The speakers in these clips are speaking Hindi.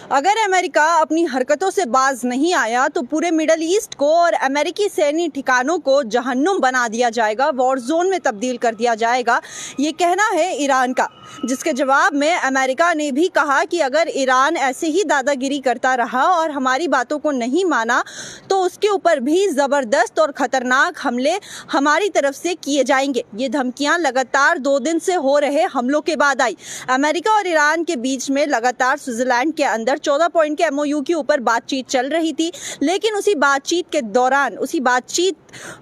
अगर अमेरिका अपनी हरकतों से बाज नहीं आया तो पूरे मिडल ईस्ट को और अमेरिकी सैन्य ठिकानों को जहन्नुम बना दिया जाएगा, वॉर जोन में तब्दील कर दिया जाएगा, ये कहना है ईरान का। जिसके जवाब में अमेरिका ने भी कहा कि अगर ईरान ऐसे ही दादागिरी करता रहा और हमारी बातों को नहीं माना तो उसके ऊपर भी ज़बरदस्त और ख़तरनाक हमले हमारी तरफ से किए जाएंगे। ये धमकियां लगातार 2 दिन से हो रहे हमलों के बाद आई। अमेरिका और ईरान के बीच में लगातार स्विट्जरलैंड के अंदर 14 पॉइंट के एमओयू के ऊपर बातचीत चल रही थी, लेकिन उसी बातचीत के दौरान, उसी बातचीत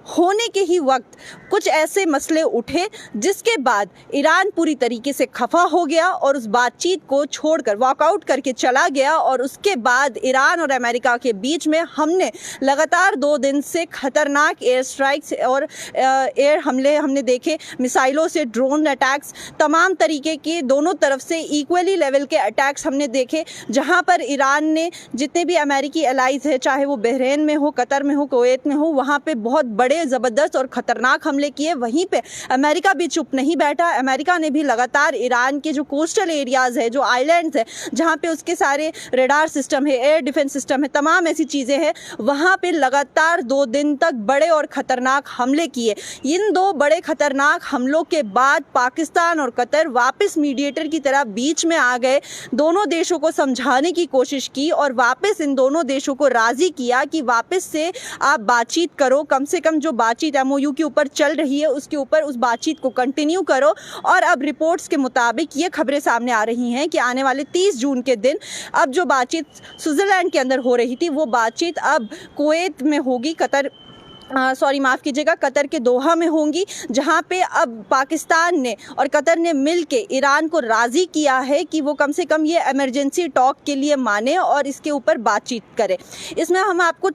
होने के ही वक्त कुछ ऐसे मसले उठे जिसके बाद ईरान पूरी तरीके से खफा हो गया और उस बातचीत को छोड़कर वॉकआउट करके चला गया। और उसके बाद ईरान और अमेरिका के बीच में हमने लगातार 2 दिन से खतरनाक एयर स्ट्राइक्स और एयर हमले हमने देखे, मिसाइलों से ड्रोन अटैक्स, तमाम तरीके के दोनों तरफ से इक्वली लेवल के अटैक्स हमने देखे, जहां पर ईरान ने जितने भी अमेरिकी एलाइज है, चाहे वो बहरीन में हो, कतर में हो, कुवैत में हो, वहां पे बहुत बड़े ज़बरदस्त और ख़तरनाक हमले किए। वहीं पे अमेरिका भी चुप नहीं बैठा। अमेरिका ने भी लगातार ईरान के जो कोस्टल एरियाज़ है, जो आइलैंड्स है, जहाँ पे उसके सारे रडार सिस्टम है, एयर डिफेंस सिस्टम है, तमाम ऐसी चीज़ें हैं, वहाँ पे लगातार 2 दिन तक बड़े और ख़तरनाक हमले किए। इन 2 बड़े ख़तरनाक हमलों के बाद पाकिस्तान और कतर वापस मीडिएटर की तरह बीच में आ गए, दोनों देशों को समझाने की कोशिश की और वापस इन दोनों देशों को राज़ी किया कि वापस से आप बातचीत करो, कम से कम जो बातचीत एमओयू के ऊपर चल रही है उसके ऊपर उस बातचीत को कंटिन्यू करो। और अब रिपोर्ट्स के मुताबिक ये खबरें सामने आ रही हैं कि आने वाले 30 जून के दिन अब जो बातचीत स्विट्जरलैंड के अंदर हो रही थी वो बातचीत अब कुवैत में होगी, माफ़ कीजिएगा, कतर के दोहा में होंगी, जहां पे अब पाकिस्तान ने और कतर ने मिलके ईरान को राज़ी किया है कि वो कम से कम ये इमरजेंसी टॉक के लिए माने और इसके ऊपर बातचीत करे। इसमें हम आपको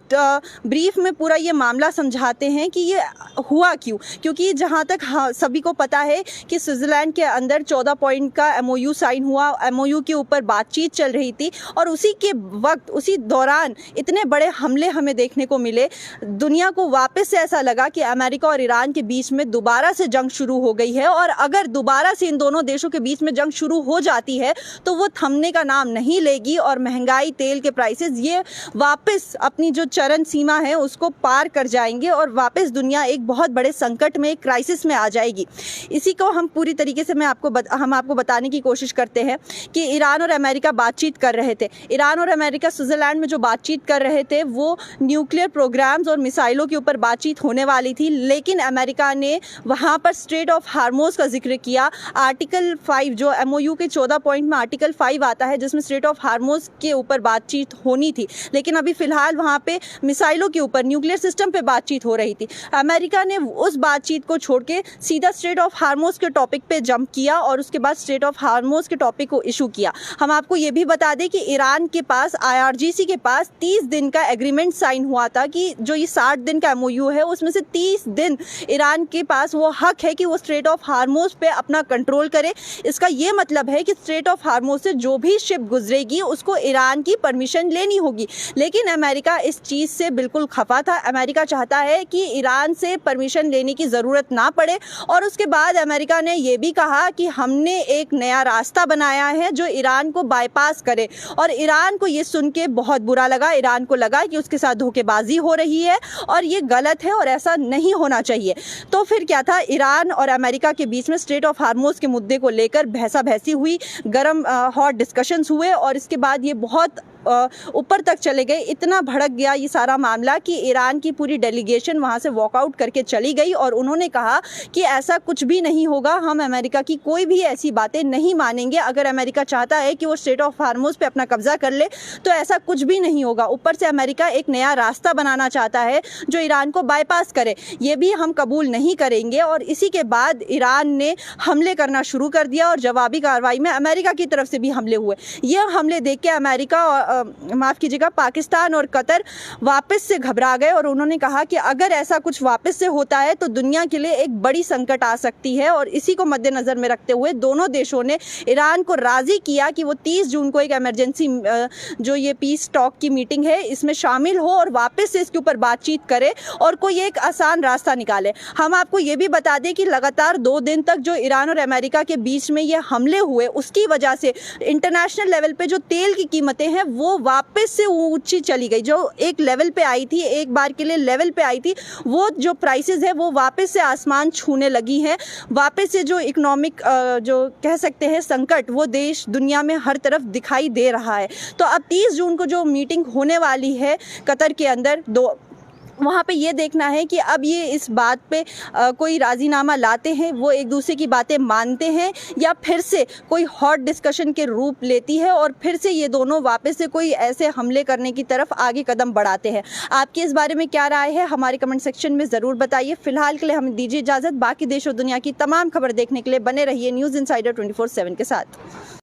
ब्रीफ में पूरा ये मामला समझाते हैं कि ये हुआ क्यों, क्योंकि जहां तक सभी को पता है कि स्विट्ज़रलैंड के अंदर 14 पॉइंट का एमओयू साइन हुआ, एमओयू के ऊपर बातचीत चल रही थी और उसी के वक्त, उसी दौरान इतने बड़े हमले हमें देखने को मिले। दुनिया को वापस से ऐसा लगा कि अमेरिका और ईरान के बीच में दोबारा से जंग शुरू हो गई है और अगर दोबारा से इन दोनों देशों के बीच में जंग शुरू हो जाती है तो वो थमने का नाम नहीं लेगी और महंगाई, तेल के प्राइसेस ये वापस अपनी जो चरम सीमा है उसको पार कर जाएंगे और वापस दुनिया एक बहुत बड़े संकट में, एक क्राइसिस में आ जाएगी। इसी को हम पूरी तरीके से हम आपको बताने की कोशिश करते हैं कि ईरान और अमेरिका बातचीत कर रहे थे। ईरान और अमेरिका स्विट्जरलैंड में जो बातचीत कर रहे थे वो न्यूक्लियर प्रोग्राम्स और मिसाइलों के ऊपर बातचीत होने वाली थी, लेकिन अमेरिका ने वहां पर स्ट्रेट ऑफ हार्मोज का जिक्र किया। आर्टिकल 5 जो एमओयू के 14 पॉइंट में आर्टिकल 5 आता है जिसमें स्ट्रेट ऑफ हार्मोज के ऊपर बातचीत होनी थी, लेकिन अभी फिलहाल वहां पे मिसाइलों के ऊपर, न्यूक्लियर सिस्टम पे बातचीत हो रही थी। अमेरिका ने उस बातचीत को छोड़ के सीधा स्ट्रेट ऑफ हार्मोज के टॉपिक पे जंप किया और उसके बाद स्ट्रेट ऑफ हार्मोज के टॉपिक को इशू किया। हम आपको ये भी बता दें कि ईरान के पास, IRGC के पास 30 दिन का एग्रीमेंट साइन हुआ था कि जो ये 60 दिन का एमओयू है उसमें से 30 दिन ईरान के पास वो हक है कि वो स्ट्रेट ऑफ हार्मोज पे अपना कंट्रोल करे। इसका ये मतलब है कि स्ट्रेट ऑफ हार्मोज से जो भी शिप गुजरेगी उसको ईरान की परमिशन लेनी होगी, लेकिन अमेरिका इस चीज़ से बिल्कुल खफा था। अमेरिका चाहता है कि ईरान से परमिशन लेने की ज़रूरत ना पड़े और उसके बाद अमेरिका ने ये भी कहा कि हमने एक नया रास्ता बनाया है जो ईरान को बाईपास करे और ईरान को ये सुन के बहुत बुरा लगा। ईरान को लगा कि उसके साथ धोखेबाजी हो रही है और ये गलत है और ऐसा नहीं होना चाहिए। तो फिर क्या था, ईरान और अमेरिका के बीच में स्ट्रेट ऑफ हार्मोज के मुद्दे को लेकर बहसा-बहसी हुई, गरम हॉट डिस्कशंस हुए और इसके बाद ये बहुत ऊपर तक चले गए। इतना भड़क गया ये सारा मामला कि ईरान की पूरी डेलीगेशन वहाँ से वॉकआउट करके चली गई और उन्होंने कहा कि ऐसा कुछ भी नहीं होगा, हम अमेरिका की कोई भी ऐसी बातें नहीं मानेंगे। अगर अमेरिका चाहता है कि वो स्ट्रेट ऑफ हार्मोज पे अपना कब्जा कर ले तो ऐसा कुछ भी नहीं होगा। ऊपर से अमेरिका एक नया रास्ता बनाना चाहता है जो ईरान को बाईपास करे, ये भी हम कबूल नहीं करेंगे। और इसी के बाद ईरान ने हमले करना शुरू कर दिया और जवाबी कार्रवाई में अमेरिका की तरफ से भी हमले हुए। ये हमले देख के अमेरिका, माफ़ कीजिएगा, पाकिस्तान और कतर वापस से घबरा गए और उन्होंने कहा कि अगर ऐसा कुछ वापस से होता है तो दुनिया के लिए एक बड़ी संकट आ सकती है। और इसी को मद्देनज़र में रखते हुए दोनों देशों ने ईरान को राज़ी किया कि वो 30 जून को एक इमरजेंसी जो ये पीस टॉक की मीटिंग है इसमें शामिल हो और वापस से इसके ऊपर बातचीत करे और कोई एक आसान रास्ता निकाले। हम आपको ये भी बता दें कि लगातार 2 दिन तक जो ईरान और अमेरिका के बीच में ये हमले हुए, उसकी वजह से इंटरनेशनल लेवल पे जो तेल की कीमतें हैं वो वापस से ऊंची चली गई। जो एक लेवल पे आई थी, एक बार के लिए लेवल पे आई थी, वो जो प्राइसेस है वो वापस से आसमान छूने लगी हैं। वापस से जो इकोनॉमिक जो कह सकते हैं संकट, वो देश दुनिया में हर तरफ दिखाई दे रहा है। तो अब 30 जून को जो मीटिंग होने वाली है कतर के अंदर, वहाँ पे ये देखना है कि अब ये इस बात पे कोई राज़ीनामा लाते हैं, वो एक दूसरे की बातें मानते हैं, या फिर से कोई हॉट डिस्कशन के रूप लेती है और फिर से ये दोनों वापस से कोई ऐसे हमले करने की तरफ आगे कदम बढ़ाते हैं। आपकी इस बारे में क्या राय है, हमारे कमेंट सेक्शन में ज़रूर बताइए। फिलहाल के लिए हमें दीजिए इजाज़त। बाकी देश और दुनिया की तमाम खबर देखने के लिए बने रहिए न्यूज़ इनसाइडर 24/7 के साथ।